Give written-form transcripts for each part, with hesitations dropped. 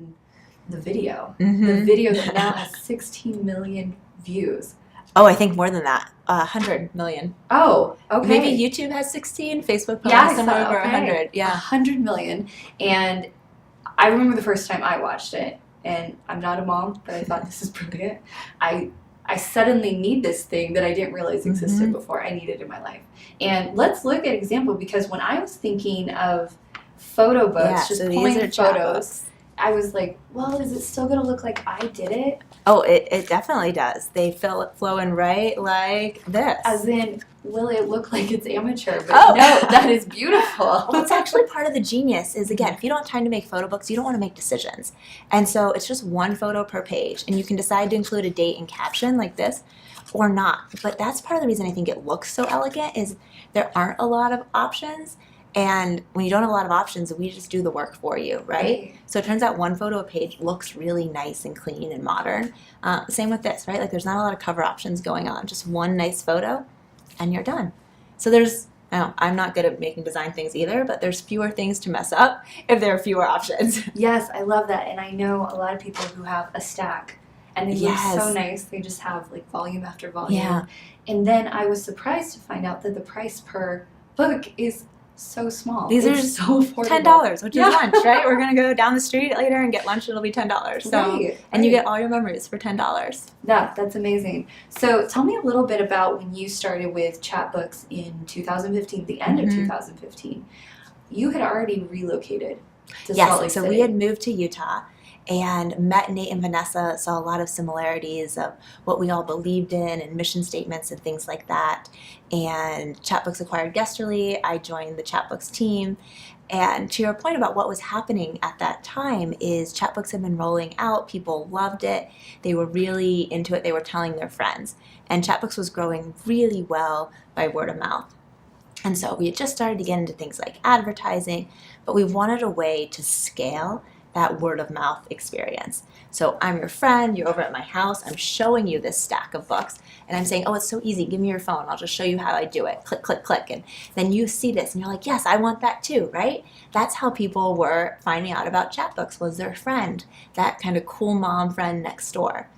than the video. The video that now has 16 million views. Oh, I think more than that. 100 million. Oh, okay. Maybe YouTube has 16, Facebook probably has somewhere over 100. Yeah. 100 million. And I remember the first time I watched it, and I'm not a mom, but I thought this is brilliant. I suddenly need this thing that I didn't realize existed before. I need it in my life. And let's look at example, because when I was thinking of photo books, just pulling photos, I was like, well, is it still going to look like I did it? Oh, it definitely does. They flow in right like this. As in, will it look like it's amateur? But no, that is beautiful. That's actually part of the genius is, again, if you don't have time to make photo books, you don't want to make decisions. And so it's just one photo per page. And you can decide to include a date and caption like this or not. But that's part of the reason I think it looks so elegant is there aren't a lot of options. And when you don't have a lot of options, we just do the work for you, right? So it turns out one photo a page looks really nice and clean and modern. Same with this, right? Like there's not a lot of cover options going on. Just one nice photo and you're done. So there's, I'm not good at making design things either, but there's fewer things to mess up if there are fewer options. Yes, I love that. And I know a lot of people who have a stack and they look so nice. They just have like volume after volume. Yeah. And then I was surprised to find out that the price per book is so small. These are so affordable. $10, which is lunch, right? We're gonna go down the street later and get lunch. It'll be $10. So, and you get all your memories for $10. That's amazing. So, tell me a little bit about when you started with Chatbooks in 2015, the end of 2015. You had already relocated to Salt Lake City. So we had moved to Utah and met Nate and Vanessa, saw a lot of similarities of what we all believed in and mission statements and things like that. And Chatbooks acquired Guesterly. I joined the Chatbooks team. And to your point about what was happening at that time is Chatbooks had been rolling out. People loved it. They were really into it. They were telling their friends. And Chatbooks was growing really well by word of mouth. And so we had just started to get into things like advertising, but we wanted a way to scale that word of mouth experience. So I'm your friend, you're over at my house, I'm showing you this stack of books, and I'm saying, oh, it's so easy, give me your phone, I'll just show you how I do it, click, click, click, and then you see this, and you're like, yes, I want that too, right? That's how people were finding out about Chatbooks, was their friend, that kind of cool mom friend next door.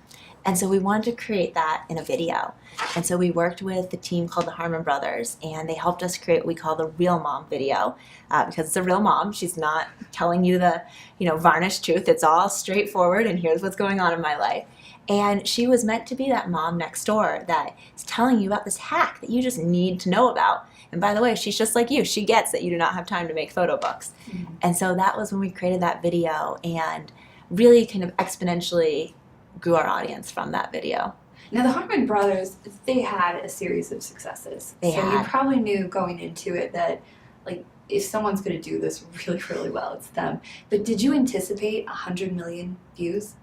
And so we wanted to create that in a video. And so we worked with the team called the Harmon Brothers, and they helped us create what we call the real mom video, because it's a real mom. She's not telling you the, varnished truth. It's all straightforward, and here's what's going on in my life. And she was meant to be that mom next door that is telling you about this hack that you just need to know about. And by the way, she's just like you. She gets that you do not have time to make photo books. And so that was when we created that video and really kind of exponentially grew our audience from that video. Now, the Harmon Brothers, they had a series of successes. You probably knew going into it that, like, if someone's going to do this really, really well, it's them. But did you anticipate 100 million views?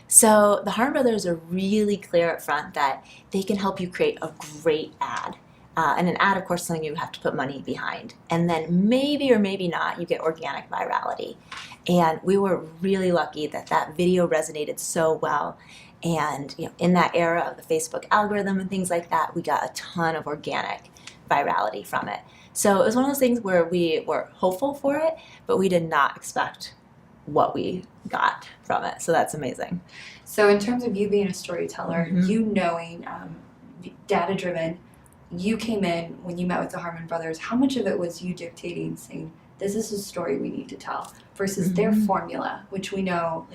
So the Harmon Brothers are really clear up front that they can help you create a great ad. And an ad, of course, is something you have to put money behind. And then maybe or maybe not, you get organic virality. And we were really lucky that that video resonated so well. And in that era of the Facebook algorithm and things like that, we got a ton of organic virality from it. So it was one of those things where we were hopeful for it, but we did not expect what we got from it. So that's amazing. So in terms of you being a storyteller, you knowing data-driven, you came in when you met with the Harmon Brothers. How much of it was you dictating, saying, this is a story we need to tell, versus their formula, which we know,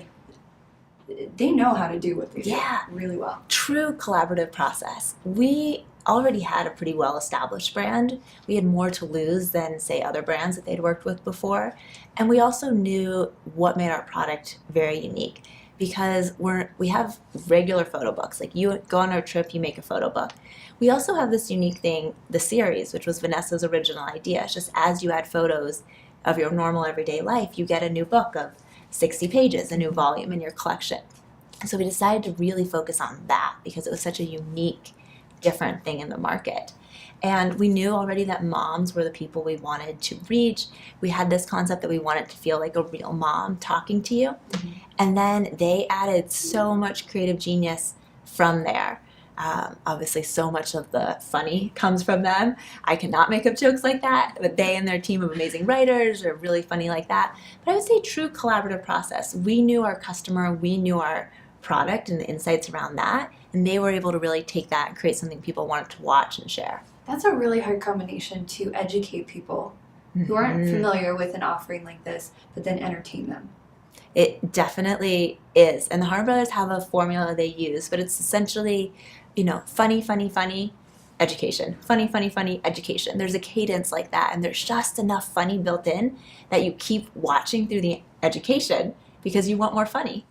they know how to do what they do really well. True collaborative process. We already had a pretty well-established brand. We had more to lose than, say, other brands that they'd worked with before. And we also knew what made our product very unique, because we have regular photo books. Like, you go on a trip, you make a photo book. We also have this unique thing, the series, which was Vanessa's original idea. It's just as you add photos of your normal everyday life, you get a new book of 60 pages, a new volume in your collection. So we decided to really focus on that because it was such a unique, different thing in the market. And we knew already that moms were the people we wanted to reach. We had this concept that we wanted to feel like a real mom talking to you. And then they added so much creative genius from there. Obviously, so much of the funny comes from them. I cannot make up jokes like that, but they and their team of amazing writers are really funny like that. But I would say true collaborative process. We knew our customer, we knew our product and the insights around that, and they were able to really take that and create something people wanted to watch and share. That's a really hard combination to educate people who aren't familiar with an offering like this, but then entertain them. It definitely is. And the Harmon Brothers have a formula they use, but it's essentially, funny, funny, funny, education. Funny, funny, funny, education. There's a cadence like that, and there's just enough funny built in that you keep watching through the education because you want more funny.